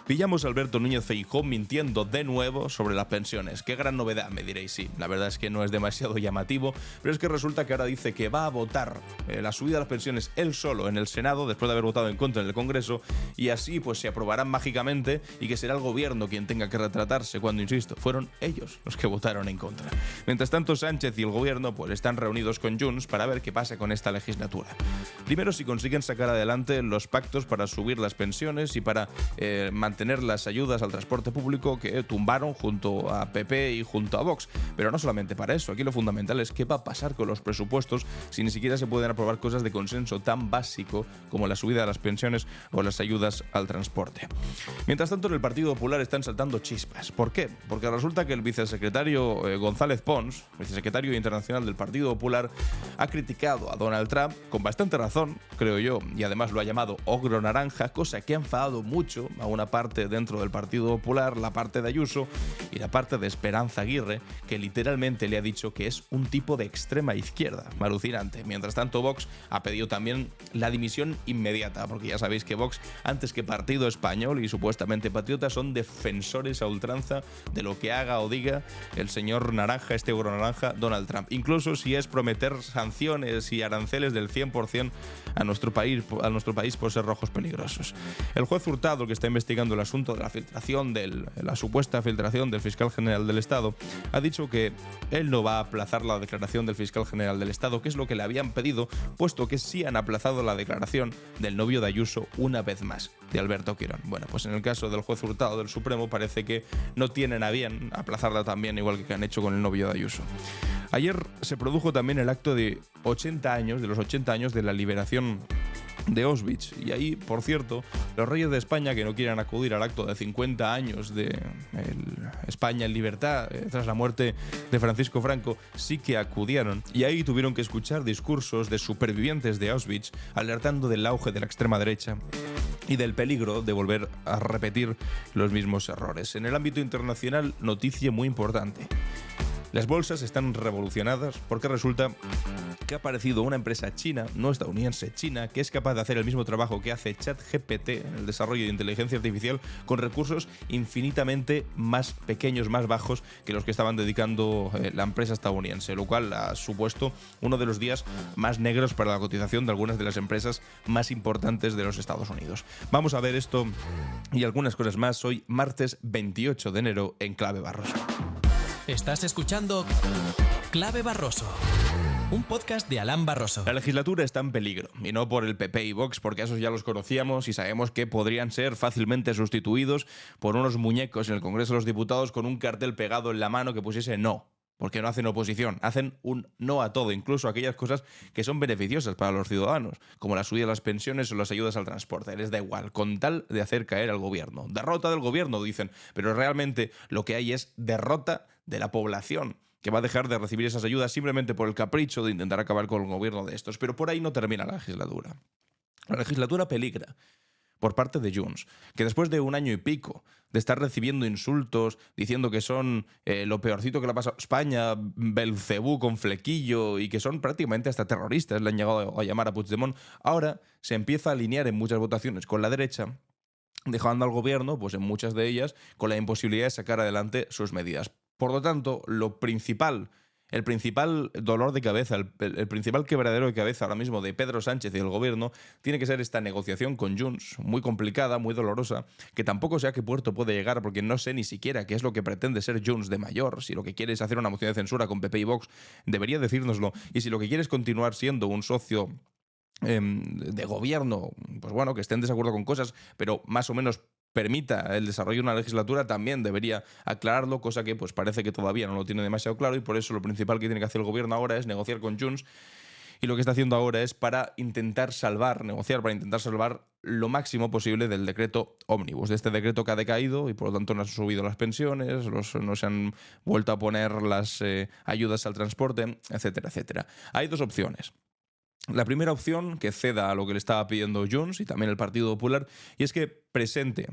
Pillamos a Alberto Núñez Feijóo mintiendo de nuevo sobre las pensiones. Qué gran novedad, me diréis. Sí, la verdad es que no es demasiado llamativo, pero es que resulta que ahora dice que va a votar la subida de las pensiones él solo en el Senado, después de haber votado en contra en el Congreso, y así pues se aprobarán mágicamente y que será el gobierno quien tenga que retratarse cuando, insisto, fueron ellos los que votaron en contra. Mientras tanto, Sánchez y el gobierno pues están reunidos con Junts para ver qué pasa con esta legislatura. Primero, si consiguen sacar adelante los pactos para subir las pensiones y para mantener las ayudas al transporte público que tumbaron junto a PP y junto a Vox. Pero no solamente para eso, aquí lo fundamental es qué va a pasar con los presupuestos si ni siquiera se pueden aprobar cosas de consenso tan básico como la subida de las pensiones o las ayudas al transporte. Mientras tanto, en el Partido Popular están saltando chispas. ¿Por qué? Porque resulta que el vicesecretario González Pons, vicesecretario internacional del Partido Popular, ha criticado a Donald Trump con bastante razón, creo yo, y además lo ha llamado ogro naranja, cosa que ha enfadado mucho a una parte dentro del Partido Popular, la parte de Ayuso y la parte de Esperanza Aguirre, que literalmente le ha dicho que es un tipo de extrema izquierda. Alucinante. Mientras tanto, Vox ha pedido también la dimisión inmediata, porque ya sabéis que Vox, antes que Partido Español y supuestamente patriota, son defensores a ultranza de lo que haga o diga el señor naranja, este ogro naranja, Donald Trump. Incluso si es prometer sanciones y aranceles del 100% a nuestro país por ser rojos peligrosos. El juez Hurtado, que está investigando el asunto de la supuesta filtración del fiscal general del Estado, ha dicho que él no va a aplazar la declaración del fiscal general del Estado, que es lo que le habían pedido, puesto que sí han aplazado la declaración del novio de Ayuso una vez más, de Alberto Quirón. Bueno, pues en el caso del juez Hurtado del Supremo parece que no tienen a bien aplazarla también, igual que han hecho con el novio de Ayuso. Ayer se produjo también el acto de los 80 años de la liberación de Auschwitz. Y ahí, por cierto, los reyes de España que no quieran acudir al acto de 50 años de España en libertad tras la muerte de Francisco Franco, sí que acudieron. Y ahí tuvieron que escuchar discursos de supervivientes de Auschwitz alertando del auge de la extrema derecha y del peligro de volver a repetir los mismos errores. En el ámbito internacional, noticia muy importante. Las bolsas están revolucionadas porque resulta que ha aparecido una empresa china, no estadounidense, china, que es capaz de hacer el mismo trabajo que hace ChatGPT en el desarrollo de inteligencia artificial con recursos infinitamente más pequeños, más bajos que los que estaban dedicando la empresa estadounidense, lo cual ha supuesto uno de los días más negros para la cotización de algunas de las empresas más importantes de los Estados Unidos. Vamos a ver esto y algunas cosas más hoy, martes 28 de enero, en Clave Barroso. Estás escuchando Clave Barroso, un podcast de Alan Barroso. La legislatura está en peligro, y no por el PP y Vox, porque esos ya los conocíamos y sabemos que podrían ser fácilmente sustituidos por unos muñecos en el Congreso de los Diputados con un cartel pegado en la mano que pusiese no. Porque no hacen oposición, hacen un no a todo, incluso a aquellas cosas que son beneficiosas para los ciudadanos, como la subida de las pensiones o las ayudas al transporte. Les da igual, con tal de hacer caer al gobierno. Derrota del gobierno, dicen, pero realmente lo que hay es derrota de la población, que va a dejar de recibir esas ayudas simplemente por el capricho de intentar acabar con el gobierno de estos. Pero por ahí no termina la legislatura. La legislatura peligra por parte de Junts, que después de un año y pico de estar recibiendo insultos, diciendo que son lo peorcito que le ha pasado a España, Belcebú con flequillo y que son prácticamente hasta terroristas, le han llegado a llamar a Puigdemont, ahora se empieza a alinear en muchas votaciones con la derecha, dejando al gobierno, pues en muchas de ellas, con la imposibilidad de sacar adelante sus medidas. Por lo tanto, el principal dolor de cabeza, el principal quebradero de cabeza ahora mismo de Pedro Sánchez y del gobierno tiene que ser esta negociación con Junts, muy complicada, muy dolorosa, que tampoco sé a qué puerto puede llegar, porque no sé ni siquiera qué es lo que pretende ser Junts de mayor. Si lo que quiere es hacer una moción de censura con PP y Vox, debería decírnoslo. Y si lo que quiere es continuar siendo un socio de gobierno, pues bueno, que esté en desacuerdo con cosas, pero más o menos permita el desarrollo de una legislatura, también debería aclararlo, cosa que pues parece que todavía no lo tiene demasiado claro, y por eso lo principal que tiene que hacer el gobierno ahora es negociar con Junts, y lo que está haciendo ahora es negociar para intentar salvar lo máximo posible del decreto ómnibus, de este decreto que ha decaído y por lo tanto no han subido las pensiones, no se han vuelto a poner las ayudas al transporte, etcétera, etcétera. Hay dos opciones. La primera opción, que ceda a lo que le estaba pidiendo Junts y también el Partido Popular, y es que presente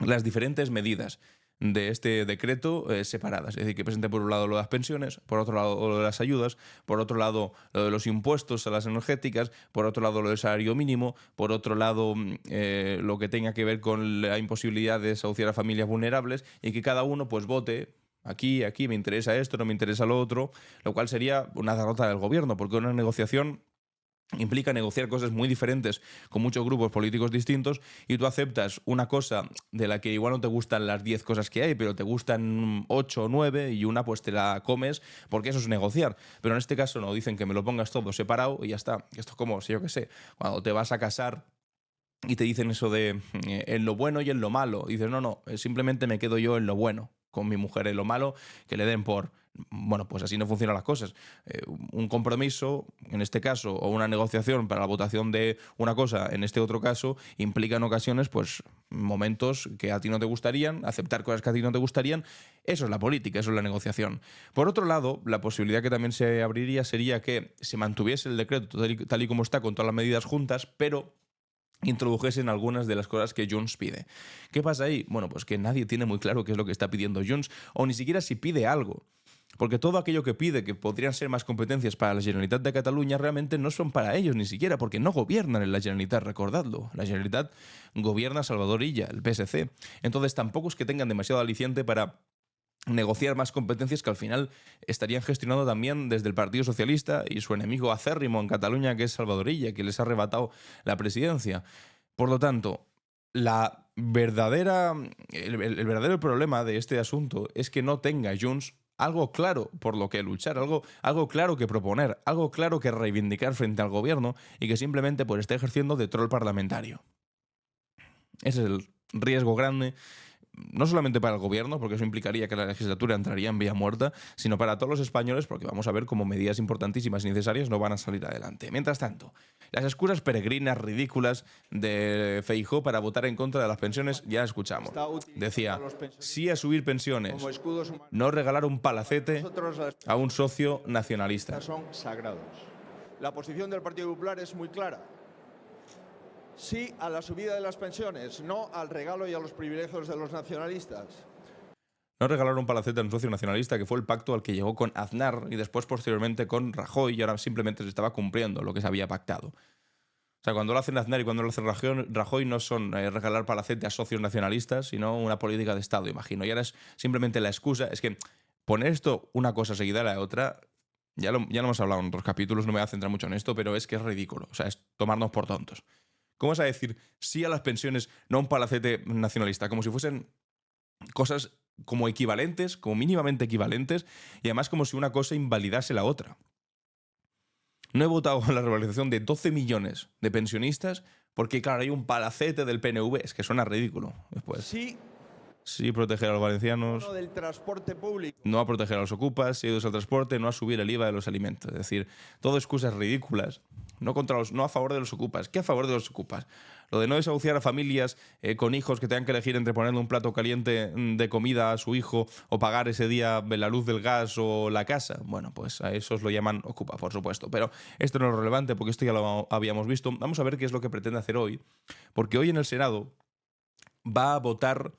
las diferentes medidas de este decreto separadas. Es decir, que presente por un lado lo de las pensiones, por otro lado lo de las ayudas, por otro lado lo de los impuestos a las energéticas, por otro lado lo del salario mínimo, por otro lado lo que tenga que ver con la imposibilidad de desahuciar a familias vulnerables, y que cada uno pues vote. Aquí me interesa esto, no me interesa lo otro, lo cual sería una derrota del gobierno, porque una negociación implica negociar cosas muy diferentes con muchos grupos políticos distintos, y tú aceptas una cosa de la que igual no te gustan las 10 cosas que hay, pero te gustan 8 o 9, y una pues te la comes, porque eso es negociar. Pero en este caso no, dicen que me lo pongas todo separado y ya está. Esto es como, si yo qué sé, cuando te vas a casar y te dicen eso de en lo bueno y en lo malo. Y dices, no, simplemente me quedo yo en lo bueno con mi mujer, en lo malo que le den por... Bueno, pues así no funcionan las cosas. Un compromiso, en este caso, o una negociación para la votación de una cosa, en este otro caso, implica en ocasiones pues momentos que a ti no te gustarían, aceptar cosas que a ti no te gustarían. Eso es la política, eso es la negociación. Por otro lado, la posibilidad que también se abriría sería que se mantuviese el decreto tal y como está, con todas las medidas juntas, pero introdujesen algunas de las cosas que Junts pide. ¿Qué pasa ahí? Bueno, pues que nadie tiene muy claro qué es lo que está pidiendo Junts, o ni siquiera si pide algo. Porque todo aquello que pide, que podrían ser más competencias para la Generalitat de Cataluña, realmente no son para ellos ni siquiera, porque no gobiernan en la Generalitat, recordadlo. La Generalitat gobierna Salvador Illa, el PSC. Entonces tampoco es que tengan demasiado aliciente para negociar más competencias que al final estarían gestionando también desde el Partido Socialista y su enemigo acérrimo en Cataluña, que es Salvador Illa, que les ha arrebatado la presidencia. Por lo tanto, el verdadero problema de este asunto es que no tenga Junts algo claro por lo que luchar, algo claro que proponer, algo claro que reivindicar frente al gobierno, y que simplemente pues esté ejerciendo de troll parlamentario. Ese es el riesgo grande, no solamente para el gobierno, porque eso implicaría que la legislatura entraría en vía muerta, sino para todos los españoles, porque vamos a ver cómo medidas importantísimas y necesarias no van a salir adelante. Mientras tanto, las excusas peregrinas, ridículas de Feijóo para votar en contra de las pensiones, ya escuchamos. Decía, sí a subir pensiones, no regalar un palacete a un socio nacionalista. Son sagrados. La posición del Partido Popular es muy clara. Sí a la subida de las pensiones, no al regalo y a los privilegios de los nacionalistas. No regalar un palacete a un socio nacionalista, que fue el pacto al que llegó con Aznar y después posteriormente con Rajoy, y ahora simplemente se estaba cumpliendo lo que se había pactado. O sea, cuando lo hacen Aznar y cuando lo hace Rajoy no son regalar palacete a socios nacionalistas, sino una política de Estado, imagino. Y ahora es simplemente la excusa. Es que poner esto una cosa seguida a la otra, ya lo hemos hablado en otros capítulos, no me voy a centrar mucho en esto, pero es que es ridículo. O sea, es tomarnos por tontos. ¿Cómo vas a decir sí a las pensiones, no a un palacete nacionalista? Como si fuesen cosas como equivalentes, como mínimamente equivalentes, y además como si una cosa invalidase la otra. No he votado la revalorización de 12 millones de pensionistas porque, claro, hay un palacete del PNV. Es que suena ridículo. Después. Sí proteger a los valencianos, No del transporte público. no a proteger a los ocupas, sí al transporte, no a subir el IVA de los alimentos. Es decir, todo excusas ridículas. No a favor de los ocupas. ¿Qué a favor de los ocupas? Lo de no desahuciar a familias con hijos que tengan que elegir entre ponerle un plato caliente de comida a su hijo o pagar ese día la luz del gas o la casa. Bueno, pues a esos lo llaman ocupa, por supuesto. Pero esto no es relevante porque esto ya lo habíamos visto. Vamos a ver qué es lo que pretende hacer hoy. Porque hoy en el Senado va a votar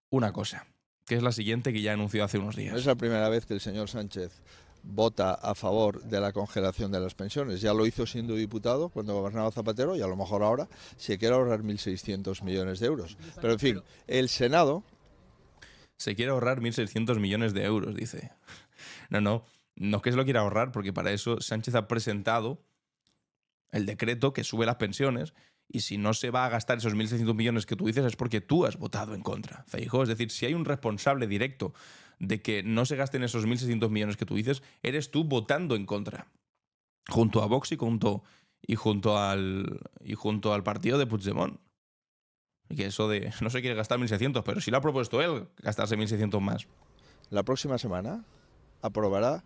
una cosa, que es la siguiente, que ya anunció hace unos días. No es la primera vez que el señor Sánchez vota a favor de la congelación de las pensiones. Ya lo hizo siendo diputado cuando gobernaba Zapatero, y a lo mejor ahora se quiere ahorrar 1.600 millones de euros. Pero en fin, el Senado... Se quiere ahorrar 1.600 millones de euros, dice. No es que se lo quiera ahorrar, porque para eso Sánchez ha presentado el decreto que sube las pensiones, y si no se va a gastar esos 1.600 millones que tú dices es porque tú has votado en contra, Feijóo. Es decir, si hay un responsable directo de que no se gasten esos 1.600 millones que tú dices, eres tú votando en contra. Junto a Vox y junto al partido de Puigdemont. Y que eso de no se quiere gastar 1.600, pero si lo ha propuesto él, gastarse 1.600 más. La próxima semana aprobará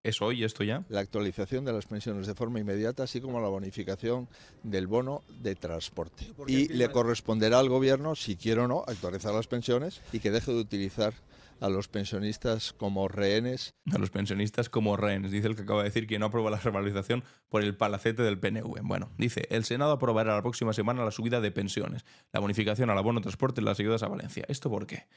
¿Es hoy esto ya? la actualización de las pensiones de forma inmediata, así como la bonificación del bono de transporte. Y le corresponderá al gobierno, si quiere o no, actualizar las pensiones y que deje de utilizar a los pensionistas como rehenes. A los pensionistas como rehenes. Dice el que acaba de decir que no aprueba la revalorización por el palacete del PNV. Bueno, dice, el Senado aprobará la próxima semana la subida de pensiones, la bonificación al abono transporte y las ayudas a Valencia. ¿Esto por qué?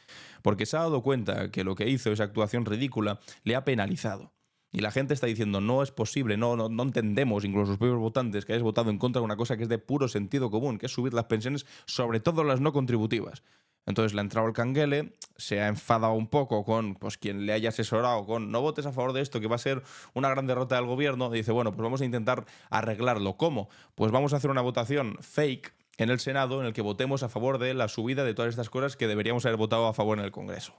Porque se ha dado cuenta que lo que hizo, esa actuación ridícula, le ha penalizado. Y la gente está diciendo, no es posible, no entendemos, incluso los propios votantes, que hayáis votado en contra de una cosa que es de puro sentido común, que es subir las pensiones, sobre todo las no contributivas. Entonces le ha entrado el canguele, se ha enfadado un poco con quien le haya asesorado con no votes a favor de esto, que va a ser una gran derrota del gobierno. Y dice, bueno, pues vamos a intentar arreglarlo. ¿Cómo? Pues vamos a hacer una votación fake en el Senado en el que votemos a favor de la subida de todas estas cosas que deberíamos haber votado a favor en el Congreso.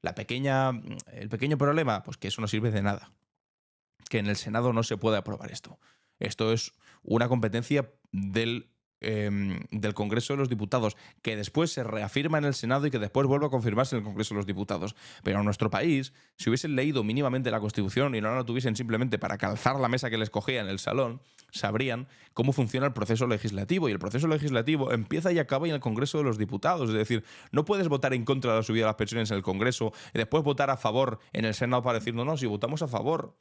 El pequeño problema, pues que eso no sirve de nada. Que en el Senado no se puede aprobar esto. Esto es una competencia del Congreso de los Diputados, que después se reafirma en el Senado y que después vuelve a confirmarse en el Congreso de los Diputados. Pero en nuestro país, si hubiesen leído mínimamente la Constitución y no la tuviesen simplemente para calzar la mesa que les cogía en el salón, sabrían cómo funciona el proceso legislativo. Y el proceso legislativo empieza y acaba en el Congreso de los Diputados. Es decir, no puedes votar en contra de la subida de las pensiones en el Congreso y después votar a favor en el Senado para decir, no, si votamos a favor,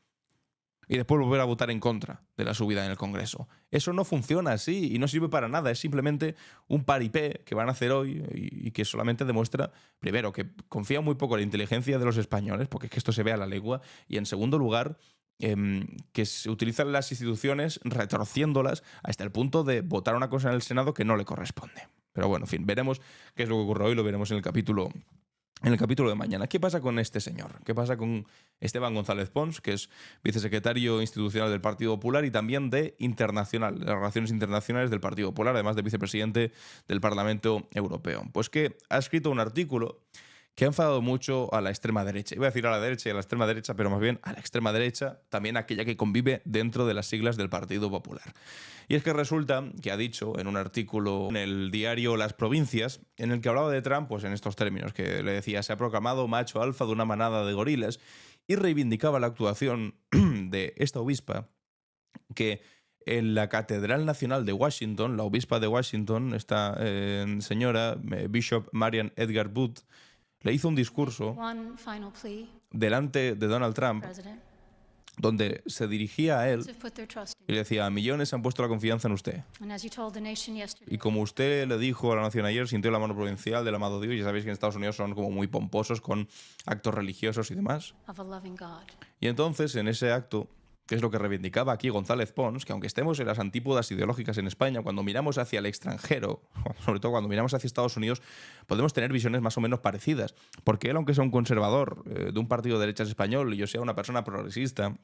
y después volver a votar en contra de la subida en el Congreso. Eso no funciona así y no sirve para nada. Es simplemente un paripé que van a hacer hoy y que solamente demuestra, primero, que confía muy poco en la inteligencia de los españoles, porque es que esto se ve a la legua, y en segundo lugar, que se utilizan las instituciones retorciéndolas hasta el punto de votar una cosa en el Senado que no le corresponde. Pero bueno, en fin, veremos qué es lo que ocurre hoy, lo veremos en el capítulo de mañana. ¿Qué pasa con este señor? ¿Qué pasa con Esteban González Pons, que es vicesecretario institucional del Partido Popular y también de Relaciones Internacionales del Partido Popular, además de vicepresidente del Parlamento Europeo? Pues que ha escrito un artículo que ha enfadado mucho a la extrema derecha. Iba a decir a la derecha y a la extrema derecha, pero más bien a la extrema derecha, también aquella que convive dentro de las siglas del Partido Popular. Y es que resulta que ha dicho en un artículo en el diario Las Provincias, en el que hablaba de Trump, pues en estos términos, que le decía, se ha proclamado macho alfa de una manada de gorilas, y reivindicaba la actuación de esta obispa, que en la Catedral Nacional de Washington, la obispa de Washington, esta señora, Bishop Marian Edgar Booth, le hizo un discurso delante de Donald Trump, donde se dirigía a él y le decía, millones han puesto la confianza en usted. Y como usted le dijo a la nación ayer, sintió la mano provincial del amado Dios. Ya sabéis que en Estados Unidos son como muy pomposos con actos religiosos y demás. Y entonces, en ese acto, que es lo que reivindicaba aquí González Pons, que aunque estemos en las antípodas ideológicas en España, cuando miramos hacia el extranjero, sobre todo cuando miramos hacia Estados Unidos, podemos tener visiones más o menos parecidas. Porque él, aunque sea un conservador de un partido de derechas español y yo sea una persona progresista,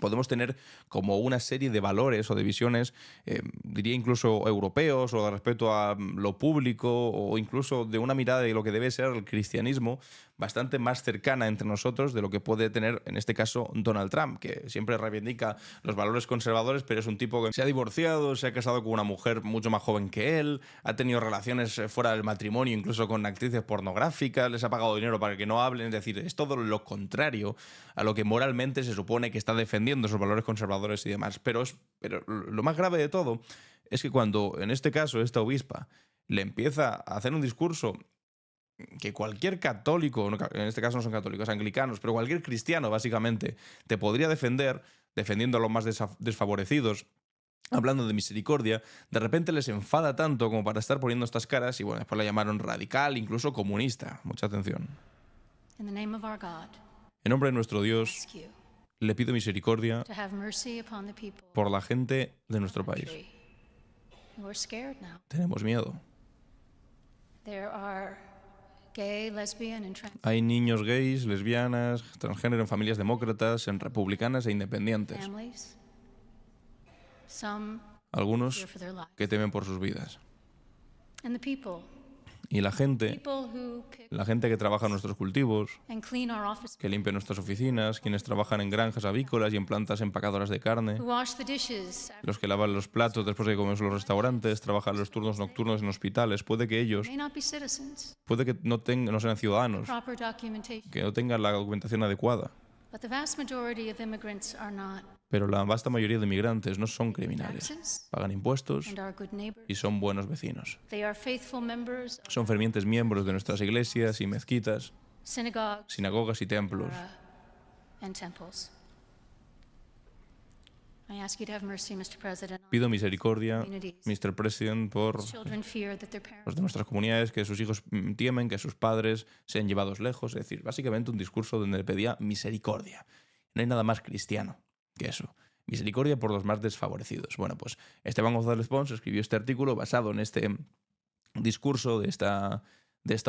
podemos tener como una serie de valores o de visiones, diría incluso europeos o de respecto a lo público o incluso de una mirada de lo que debe ser el cristianismo bastante más cercana entre nosotros de lo que puede tener en este caso Donald Trump, que siempre reivindica los valores conservadores, pero es un tipo que se ha divorciado, se ha casado con una mujer mucho más joven que él, ha tenido relaciones fuera del matrimonio incluso con actrices pornográficas, les ha pagado dinero para que no hablen, es decir, es todo lo contrario a lo que moralmente se supone que está defendiendo esos valores conservadores y demás. Pero lo más grave de todo es que cuando, en este caso, esta obispa le empieza a hacer un discurso que cualquier católico, en este caso no son católicos, anglicanos, pero cualquier cristiano básicamente te podría defender, defendiendo a los más desfavorecidos, hablando de misericordia, de repente les enfada tanto como para estar poniendo estas caras y bueno, después la llamaron radical, incluso comunista. Mucha atención. En nombre de nuestro Dios, le pido misericordia por la gente de nuestro país. Tenemos miedo. Hay niños gays, lesbianas, transgénero en familias demócratas, en republicanas e independientes. Algunos que temen por sus vidas. Y la gente que trabaja en nuestros cultivos, que limpia nuestras oficinas, quienes trabajan en granjas avícolas y en plantas empacadoras de carne, los que lavan los platos después de que comemos en los restaurantes, trabajan los turnos nocturnos en hospitales, puede que ellos, no sean ciudadanos, que no tengan la documentación adecuada. Pero la vasta mayoría de inmigrantes no son criminales. Pagan impuestos y son buenos vecinos. Son fervientes miembros de nuestras iglesias y mezquitas. sinagogas y templos. Pido misericordia, Mr. President, por los de nuestras comunidades, que sus hijos temen que sus padres sean llevados lejos. Es decir, básicamente un discurso donde le pedía misericordia. No hay nada más cristiano que eso. Misericordia por los más desfavorecidos. Bueno, pues Esteban González Pons escribió este artículo basado en este discurso de esta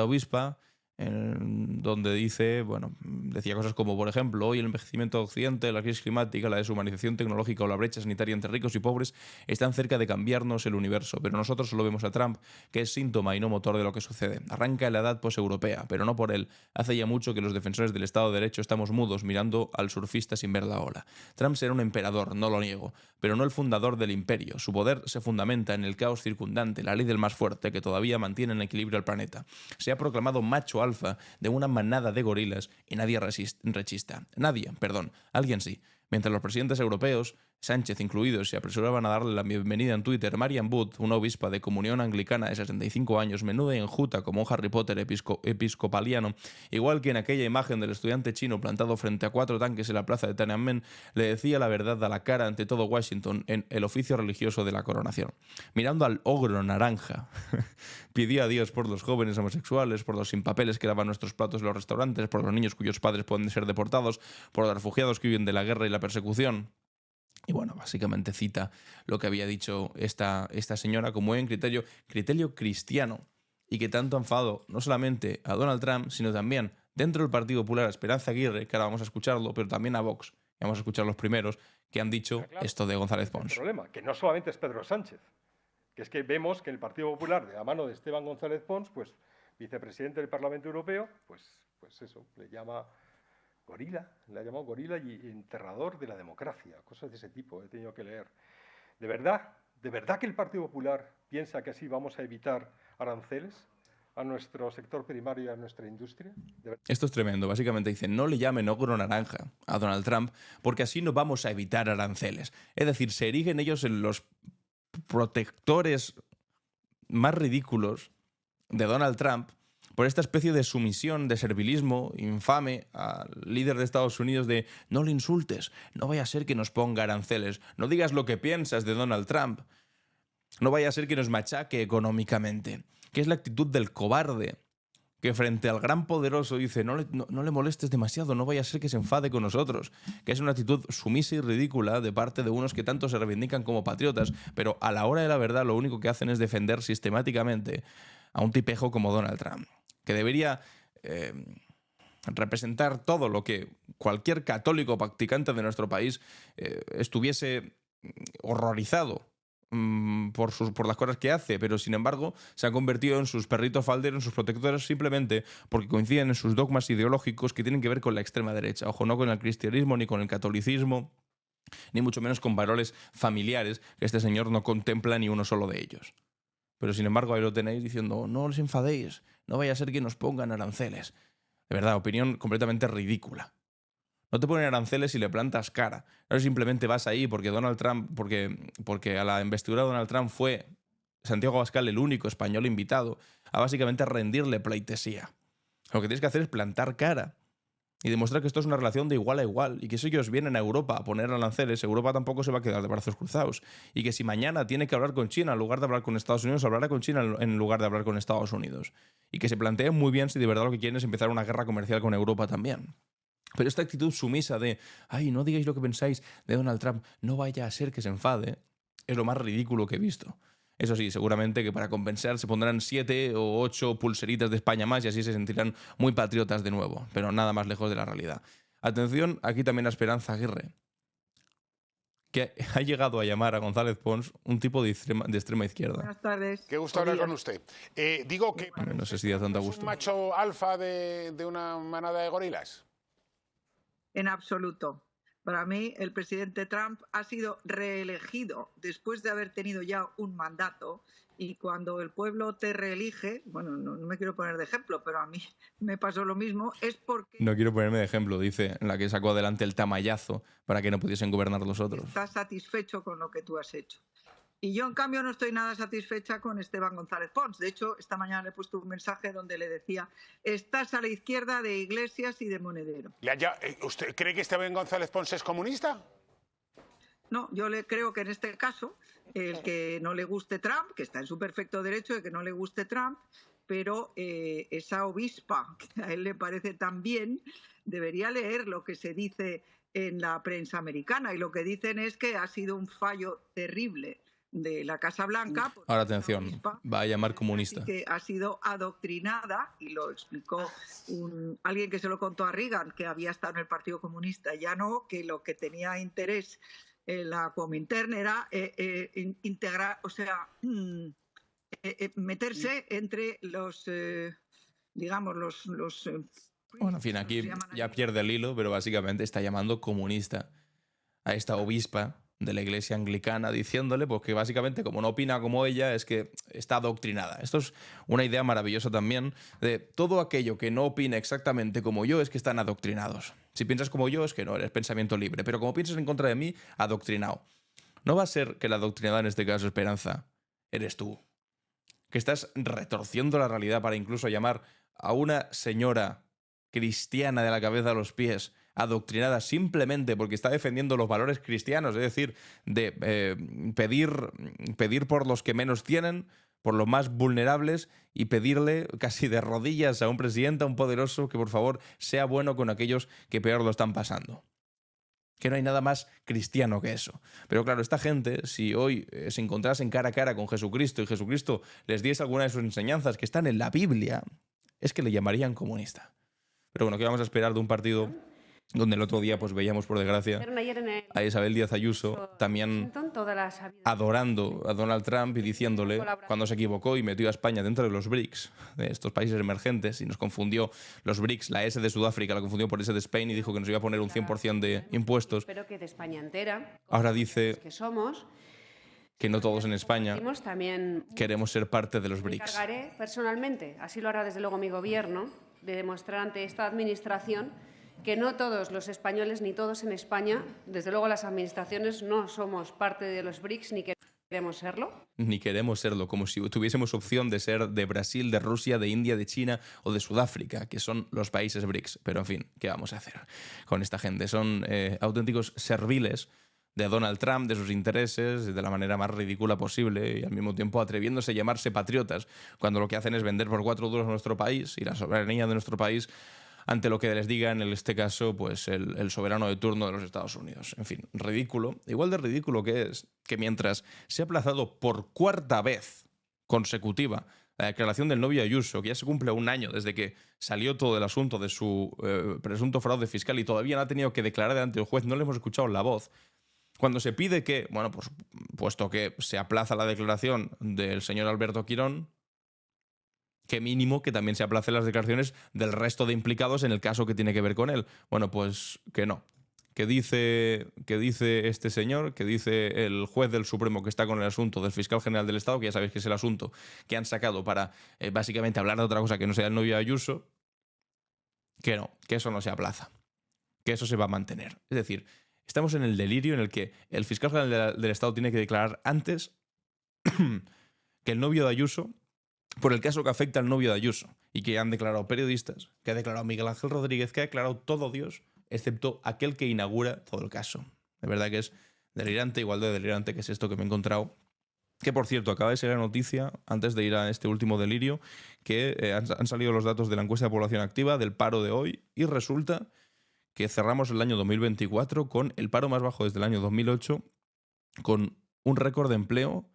obispa, donde dice, bueno, decía cosas como, por ejemplo, hoy el envejecimiento de Occidente, la crisis climática, la deshumanización tecnológica o la brecha sanitaria entre ricos y pobres están cerca de cambiarnos el universo, pero nosotros solo vemos a Trump, que es síntoma y no motor de lo que sucede. Arranca en la edad poseuropea, pero no por él. Hace ya mucho que los defensores del Estado de Derecho estamos mudos mirando al surfista sin ver la ola. Trump será un emperador, no lo niego, pero no el fundador del imperio. Su poder se fundamenta en el caos circundante, la ley del más fuerte, que todavía mantiene en equilibrio al planeta. Se ha proclamado macho alfa de una manada de gorilas y nadie rechista. Nadie, perdón, alguien sí. Mientras los presidentes europeos, Sánchez incluidos, se apresuraban a darle la bienvenida en Twitter, Marian Booth, una obispa de comunión anglicana de 65 años, menuda y enjuta como un Harry Potter episcopaliano, igual que en aquella imagen del estudiante chino plantado frente a 4 tanques en la plaza de Tiananmen, le decía la verdad a la cara ante todo Washington en el oficio religioso de la coronación. Mirando al ogro naranja, pidió a Dios por los jóvenes homosexuales, por los sin papeles que lavan nuestros platos en los restaurantes, por los niños cuyos padres pueden ser deportados, por los refugiados que huyen de la guerra y la persecución. Y bueno, básicamente cita lo que había dicho esta señora como buen criterio cristiano, y que tanto ha enfadado no solamente a Donald Trump, sino también dentro del Partido Popular a Esperanza Aguirre, que ahora vamos a escucharlo, pero también a Vox. Vamos a escuchar los primeros que han dicho esto de González Pons. El problema, que no solamente es Pedro Sánchez, que es que vemos que el Partido Popular, de la mano de Esteban González Pons, pues vicepresidente del Parlamento Europeo, pues eso, le llama gorila, le ha llamado gorila y enterrador de la democracia, cosas de ese tipo, he tenido que leer. ¿De verdad que el Partido Popular piensa que así vamos a evitar aranceles a nuestro sector primario y a nuestra industria? Esto es tremendo. Básicamente dicen, no le llamen ogro naranja a Donald Trump, porque así no vamos a evitar aranceles. Es decir, se erigen ellos en los protectores más ridículos de Donald Trump, por esta especie de sumisión, de servilismo infame al líder de Estados Unidos de no le insultes, no vaya a ser que nos ponga aranceles, no digas lo que piensas de Donald Trump, no vaya a ser que nos machaque económicamente, que es la actitud del cobarde, que frente al gran poderoso dice no le molestes demasiado, no vaya a ser que se enfade con nosotros, que es una actitud sumisa y ridícula de parte de unos que tanto se reivindican como patriotas, pero a la hora de la verdad lo único que hacen es defender sistemáticamente a un tipejo como Donald Trump, que debería representar todo lo que cualquier católico practicante de nuestro país estuviese horrorizado por las cosas que hace, pero sin embargo se ha convertido en sus perritos falderos, en sus protectores, simplemente porque coinciden en sus dogmas ideológicos que tienen que ver con la extrema derecha. Ojo, no con el cristianismo ni con el catolicismo, ni mucho menos con valores familiares que este señor no contempla ni uno solo de ellos. Pero sin embargo ahí lo tenéis diciendo no os enfadéis, no vaya a ser que nos pongan aranceles. De verdad, opinión completamente ridícula. No te ponen aranceles y le plantas cara. No simplemente vas ahí porque Donald Trump, porque a la investidura de Donald Trump fue Santiago Abascal el único español invitado a básicamente rendirle pleitesía. Lo que tienes que hacer es plantar cara y demostrar que esto es una relación de igual a igual, y que si ellos vienen a Europa a poner aranceles, Europa tampoco se va a quedar de brazos cruzados, y que si mañana tiene que hablar con China en lugar de hablar con Estados Unidos, hablará con China en lugar de hablar con Estados Unidos, y que se planteen muy bien si de verdad lo que quieren es empezar una guerra comercial con Europa también. Pero esta actitud sumisa de ay, no digáis lo que pensáis de Donald Trump, no vaya a ser que se enfade, es lo más ridículo que he visto. Eso sí, seguramente que para compensar se pondrán 7 o 8 pulseritas de España más y así se sentirán muy patriotas de nuevo, pero nada más lejos de la realidad. Atención, aquí también a Esperanza Aguirre, que ha llegado a llamar a González Pons un tipo de extrema izquierda. Buenas tardes. Qué gusto hablar con usted. Digo que no sé si da tanto gusto. ¿Es un macho alfa de una manada de gorilas? En absoluto. Para mí, el presidente Trump ha sido reelegido después de haber tenido ya un mandato, y cuando el pueblo te reelige, bueno, no me quiero poner de ejemplo, pero a mí me pasó lo mismo, es porque... No quiero ponerme de ejemplo, dice, en la que sacó adelante el tamallazo para que no pudiesen gobernar los otros. Estás satisfecho con lo que tú has hecho. Y yo, en cambio, no estoy nada satisfecha con Esteban González Pons. De hecho, esta mañana le he puesto un mensaje donde le decía: estás a la izquierda de Iglesias y de Monedero. ¿Usted cree que Esteban González Pons es comunista? No, yo creo que en este caso, el que no le guste Trump, que está en su perfecto derecho de que no le guste Trump, pero esa obispa, que a él le parece tan bien, debería leer lo que se dice en la prensa americana. Y lo que dicen es que ha sido un fallo terrible de la Casa Blanca. Ahora atención, va a llamar comunista. Que ha sido adoctrinada, y lo explicó alguien que se lo contó a Reagan, que había estado en el Partido Comunista. Ya no, que lo que tenía interés en la Comintern era integrar, o sea, meterse entre los, digamos, los bueno, en fin, aquí ya pierde el hilo, pero básicamente está llamando comunista a esta obispa de la iglesia anglicana, diciéndole pues, que básicamente como no opina como ella es que está adoctrinada. Esto es una idea maravillosa también de todo aquello que no opina exactamente como yo es que están adoctrinados. Si piensas como yo es que no, eres pensamiento libre, pero como piensas en contra de mí, adoctrinado. No va a ser que la adoctrinada en este caso, Esperanza, eres tú, que estás retorciendo la realidad para incluso llamar a una señora cristiana de la cabeza a los pies adoctrinada simplemente porque está defendiendo los valores cristianos, es decir, de pedir por los que menos tienen, por los más vulnerables, y pedirle casi de rodillas a un presidente, a un poderoso, que por favor sea bueno con aquellos que peor lo están pasando. Que no hay nada más cristiano que eso. Pero claro, esta gente, si hoy se encontrasen cara a cara con Jesucristo y Jesucristo les diese alguna de sus enseñanzas que están en la Biblia, es que le llamarían comunista. Pero bueno, ¿qué vamos a esperar de un partido donde el otro día pues veíamos, por desgracia, a Isabel Díaz Ayuso también adorando a Donald Trump y diciéndole, cuando se equivocó y metió a España dentro de los BRICS, de estos países emergentes, y nos confundió los BRICS, la S de Sudáfrica la confundió por S de Spain y dijo que nos iba a poner un 100% de impuestos. Pero que de España entera, ahora dice que somos, que no todos en España queremos ser parte de los me BRICS. encargaré personalmente, así lo hará desde luego mi gobierno, de demostrar ante esta administración que no todos los españoles ni todos en España, desde luego las administraciones, no somos parte de los BRICS ni queremos serlo. Ni queremos serlo, como si tuviésemos opción de ser de Brasil, de Rusia, de India, de China o de Sudáfrica, que son los países BRICS. Pero en fin, ¿qué vamos a hacer con esta gente? Son auténticos serviles de Donald Trump, de sus intereses, de la manera más ridícula posible, y al mismo tiempo atreviéndose a llamarse patriotas, cuando lo que hacen es vender por 4 duros nuestro país y la soberanía de nuestro país ante lo que les diga, en este caso, pues el soberano de turno de los Estados Unidos. En fin, ridículo. Igual de ridículo que es que mientras se ha aplazado por 4ª vez consecutiva la declaración del novio Ayuso, que ya se cumple un año desde que salió todo el asunto de su presunto fraude fiscal y todavía no ha tenido que declarar delante del juez, no le hemos escuchado la voz. Cuando se pide que, bueno, pues puesto que se aplaza la declaración del señor Alberto Quirón, que mínimo que también se aplacen las declaraciones del resto de implicados en el caso que tiene que ver con él. Bueno, pues que no. Que dice este señor, que dice el juez del Supremo que está con el asunto del fiscal general del Estado, que ya sabéis que es el asunto que han sacado para básicamente hablar de otra cosa que no sea el novio de Ayuso, que no, que eso no se aplaza, que eso se va a mantener. Es decir, estamos en el delirio en el que el fiscal general del Estado tiene que declarar antes que el novio de Ayuso, por el caso que afecta al novio de Ayuso, y que han declarado periodistas, que ha declarado Miguel Ángel Rodríguez, que ha declarado todo Dios, excepto aquel que inaugura todo el caso. De verdad que es delirante, igual de delirante que es esto que me he encontrado. Que, por cierto, acaba de ser la noticia, antes de ir a este último delirio, que han salido los datos de la encuesta de población activa del paro de hoy, y resulta que cerramos el año 2024 con el paro más bajo desde el año 2008, con un récord de empleo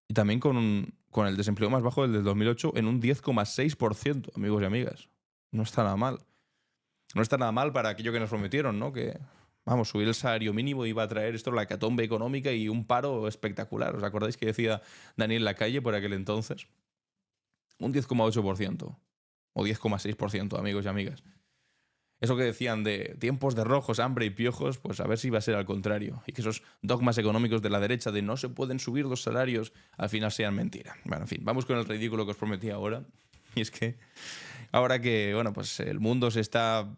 y también con el desempleo más bajo del 2008 en un 10,6%, amigos y amigas. No está nada mal. No está nada mal para aquello que nos prometieron, ¿no? Que, vamos, subir el salario mínimo iba a traer esto, la hecatombe económica y un paro espectacular. ¿Os acordáis que decía Daniel Lacalle por aquel entonces? Un 10,8% o 10,6%, amigos y amigas. Eso que decían de tiempos de rojos, hambre y piojos, pues a ver si va a ser al contrario. Y que esos dogmas económicos de la derecha de no se pueden subir los salarios, al final sean mentira. Bueno, en fin, vamos con el ridículo que os prometí ahora. Y es que ahora que, bueno, pues el mundo se está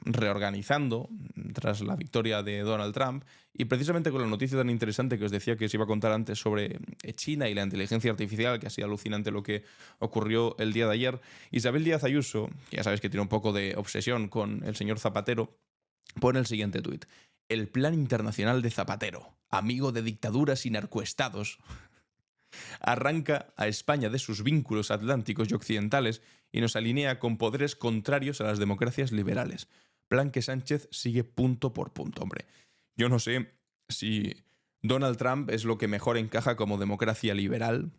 reorganizando, tras la victoria de Donald Trump, y precisamente con la noticia tan interesante que os decía que os iba a contar antes sobre China y la inteligencia artificial, que ha sido alucinante lo que ocurrió el día de ayer, Isabel Díaz Ayuso, que ya sabéis que tiene un poco de obsesión con el señor Zapatero, pone el siguiente tuit: el Plan Internacional de Zapatero, amigo de dictaduras y narcoestados, arranca a España de sus vínculos atlánticos y occidentales y nos alinea con poderes contrarios a las democracias liberales. Plan que Sánchez sigue punto por punto. Hombre, yo no sé si Donald Trump es lo que mejor encaja como democracia liberal,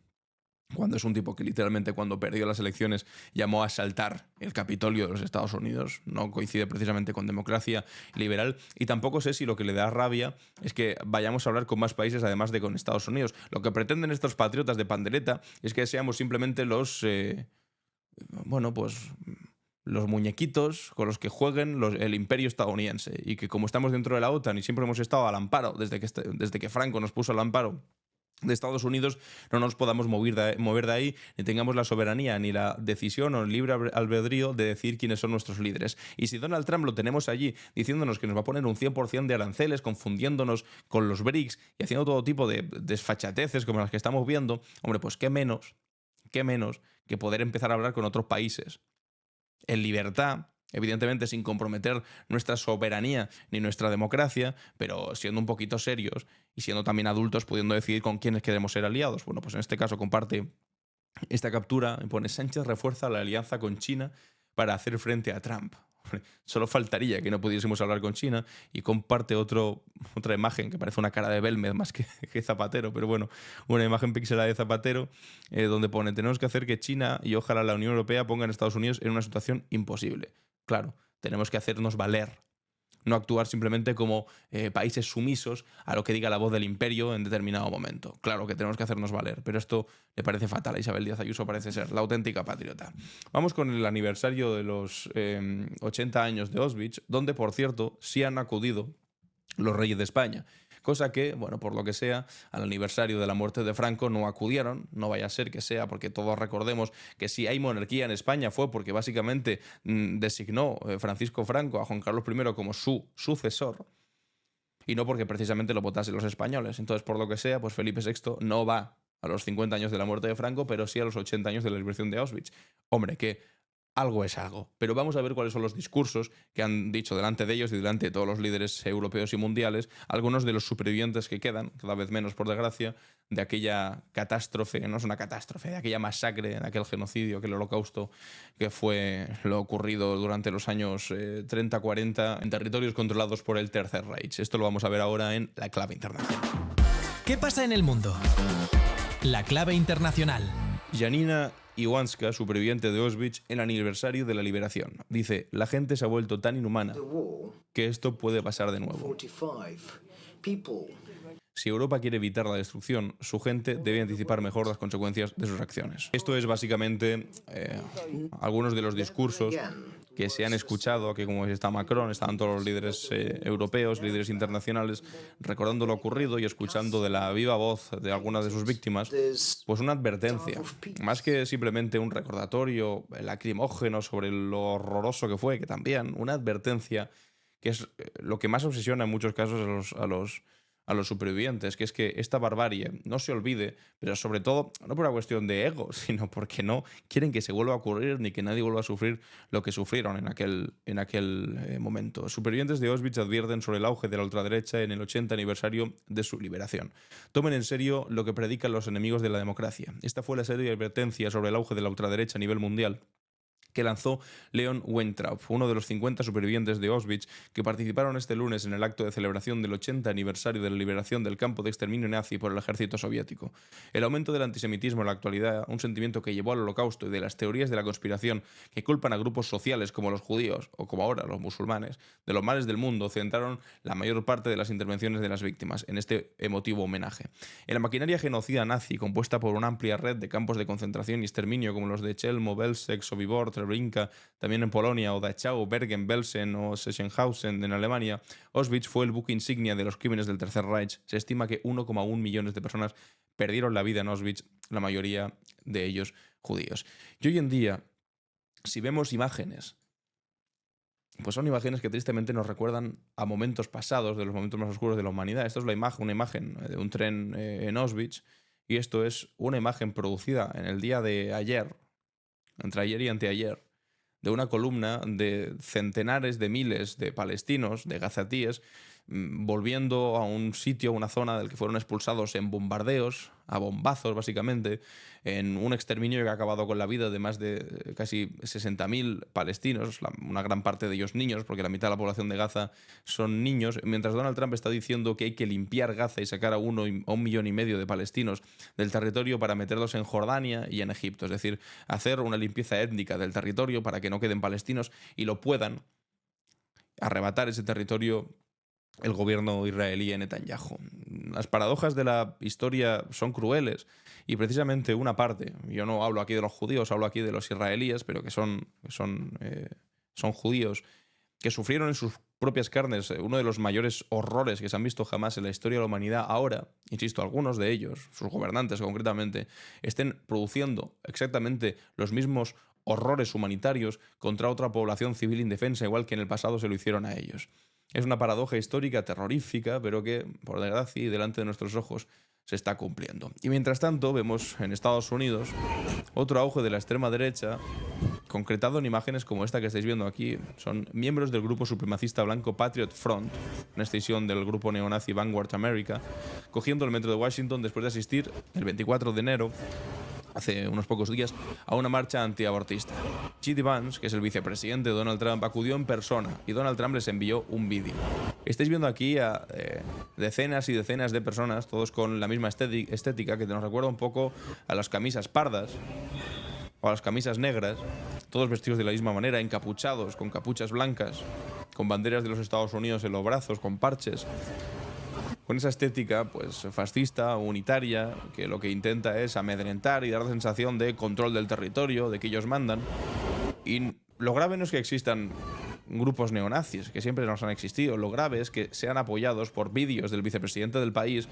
cuando es un tipo que literalmente cuando perdió las elecciones llamó a asaltar el Capitolio de los Estados Unidos. No coincide precisamente con democracia liberal. Y tampoco sé si lo que le da rabia es que vayamos a hablar con más países además de con Estados Unidos. Lo que pretenden estos patriotas de pandereta es que seamos simplemente los los muñequitos con los que jueguen el imperio estadounidense, y que como estamos dentro de la OTAN y siempre hemos estado al amparo desde que Franco nos puso al amparo de Estados Unidos, no nos podamos mover de ahí, ni tengamos la soberanía, ni la decisión o el libre albedrío de decir quiénes son nuestros líderes. Y si Donald Trump lo tenemos allí diciéndonos que nos va a poner un 100% de aranceles, confundiéndonos con los BRICS y haciendo todo tipo de desfachateces como las que estamos viendo, hombre, pues qué menos que poder empezar a hablar con otros países en libertad, evidentemente sin comprometer nuestra soberanía ni nuestra democracia, pero siendo un poquito serios y siendo también adultos, pudiendo decidir con quiénes queremos ser aliados. Bueno, pues en este caso comparte esta captura y pone: Sánchez refuerza la alianza con China para hacer frente a Trump. Solo faltaría que no pudiésemos hablar con China, y comparte otra imagen que parece una cara de Belmez más que Zapatero, pero bueno, una imagen pixelada de Zapatero, donde pone: tenemos que hacer que China y ojalá la Unión Europea pongan a Estados Unidos en una situación imposible. Claro, tenemos que hacernos valer, no actuar simplemente como países sumisos a lo que diga la voz del imperio en determinado momento. Claro que tenemos que hacernos valer, pero esto le parece fatal a Isabel Díaz Ayuso, parece ser la auténtica patriota. Vamos con el aniversario de los 80 años de Auschwitz, donde, por cierto, sí han acudido los reyes de España. Cosa que, bueno, por lo que sea, al aniversario de la muerte de Franco no acudieron. No vaya a ser que sea porque todos recordemos que si hay monarquía en España fue porque básicamente designó Francisco Franco a Juan Carlos I como su sucesor, y no porque precisamente lo votasen los españoles. Entonces, por lo que sea, pues Felipe VI no va a los 50 años de la muerte de Franco, pero sí a los 80 años de la liberación de Auschwitz. Hombre, que algo es algo. Pero vamos a ver cuáles son los discursos que han dicho delante de ellos y delante de todos los líderes europeos y mundiales, algunos de los supervivientes que quedan, cada vez menos por desgracia, de aquella catástrofe, no es una catástrofe, de aquella masacre, de aquel genocidio, aquel holocausto que fue lo ocurrido durante los años 30-40 en territorios controlados por el Tercer Reich. Esto lo vamos a ver ahora en La Clave Internacional. ¿Qué pasa en el mundo? La Clave Internacional. Janina Iwanska, superviviente de Auschwitz, en el aniversario de la liberación. Dice: la gente se ha vuelto tan inhumana que esto puede pasar de nuevo. Si Europa quiere evitar la destrucción, su gente debe anticipar mejor las consecuencias de sus acciones. Esto es básicamente algunos de los discursos que se han escuchado, que como está Macron, estaban todos los líderes europeos, líderes internacionales, recordando lo ocurrido y escuchando de la viva voz de algunas de sus víctimas, pues una advertencia, más que simplemente un recordatorio lacrimógeno sobre lo horroroso que fue, que también, una advertencia que es lo que más obsesiona en muchos casos a los supervivientes, que es que esta barbarie no se olvide, pero sobre todo, no por una cuestión de ego, sino porque no quieren que se vuelva a ocurrir ni que nadie vuelva a sufrir lo que sufrieron en aquel momento. Supervivientes de Auschwitz advierten sobre el auge de la ultraderecha en el 80 aniversario de su liberación. Tomen en serio lo que predican los enemigos de la democracia. Esta fue la serie de advertencia sobre el auge de la ultraderecha a nivel mundial que lanzó Leon Weintraub, uno de los 50 supervivientes de Auschwitz que participaron este lunes en el acto de celebración del 80 aniversario de la liberación del campo de exterminio nazi por el ejército soviético. El aumento del antisemitismo en la actualidad, un sentimiento que llevó al Holocausto, y de las teorías de la conspiración que culpan a grupos sociales como los judíos o como ahora los musulmanes de los males del mundo, centraron la mayor parte de las intervenciones de las víctimas en este emotivo homenaje. En la maquinaria genocida nazi, compuesta por una amplia red de campos de concentración y exterminio como los de Chelmo, Belzec, Sobibor, Treblinka, también en Polonia, o Dachau, Bergen-Belsen o Sachsenhausen en Alemania, Auschwitz fue el buque insignia de los crímenes del Tercer Reich. Se estima que 1,1 millones de personas perdieron la vida en Auschwitz, la mayoría de ellos judíos. Y hoy en día, si vemos imágenes pues son imágenes que tristemente nos recuerdan a momentos pasados, de los momentos más oscuros de la humanidad. Esto es una imagen de un tren en Auschwitz, y esto es una imagen producida en el día de ayer, entre ayer y anteayer, de una columna de centenares de miles de palestinos, de gazatíes, volviendo a un sitio, una zona del que fueron expulsados en bombardeos, a bombazos básicamente, en un exterminio que ha acabado con la vida de más de casi 60.000 palestinos, una gran parte de ellos niños, porque la mitad de la población de Gaza son niños, mientras Donald Trump está diciendo que hay que limpiar Gaza y sacar a 1,5 millones de palestinos del territorio para meterlos en Jordania y en Egipto, es decir, hacer una limpieza étnica del territorio para que no queden palestinos y lo puedan arrebatar ese territorio el gobierno israelí en Netanyahu. Las paradojas de la historia son crueles y precisamente una parte, yo no hablo aquí de los judíos, hablo aquí de los israelíes, pero que son judíos, que sufrieron en sus propias carnes uno de los mayores horrores que se han visto jamás en la historia de la humanidad. Ahora, insisto, algunos de ellos, sus gobernantes concretamente, estén produciendo exactamente los mismos horrores humanitarios contra otra población civil indefensa, igual que en el pasado se lo hicieron a ellos. Es una paradoja histórica terrorífica, pero que, por desgracia y delante de nuestros ojos, se está cumpliendo. Y mientras tanto, vemos en Estados Unidos otro auge de la extrema derecha, concretado en imágenes como esta que estáis viendo aquí. Son miembros del grupo supremacista blanco Patriot Front, una extensión del grupo neonazi Vanguard America, cogiendo el metro de Washington después de asistir el 24 de enero, hace unos pocos días, a una marcha antiabortista. J.D. Vance, que es el vicepresidente de Donald Trump, acudió en persona y Donald Trump les envió un vídeo. Estáis viendo aquí a decenas y decenas de personas, todos con la misma estética, que nos recuerda un poco a las camisas pardas o a las camisas negras, todos vestidos de la misma manera, encapuchados, con capuchas blancas, con banderas de los Estados Unidos en los brazos, con parches, con esa estética pues fascista, unitaria, que lo que intenta es amedrentar y dar la sensación de control del territorio, de que ellos mandan. Y lo grave no es que existan grupos neonazis, que siempre nos han existido. Lo grave es que sean apoyados por vídeos del vicepresidente del país,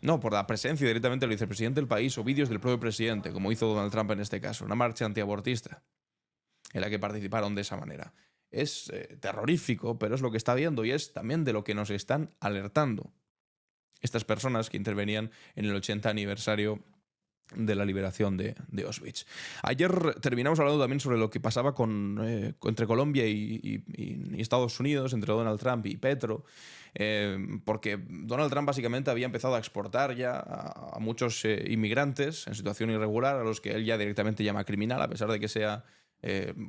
no, por la presencia directamente del vicepresidente del país o vídeos del propio presidente, como hizo Donald Trump en este caso, una marcha antiabortista en la que participaron de esa manera. Es terrorífico, pero es lo que está viendo y es también de lo que nos están alertando estas personas que intervenían en el 80 aniversario de la liberación de Auschwitz. Ayer terminamos hablando también sobre lo que pasaba entre Colombia y Estados Unidos, entre Donald Trump y Petro, porque Donald Trump básicamente había empezado a exportar ya a muchos inmigrantes en situación irregular, a los que él ya directamente llama criminal, a pesar de que sea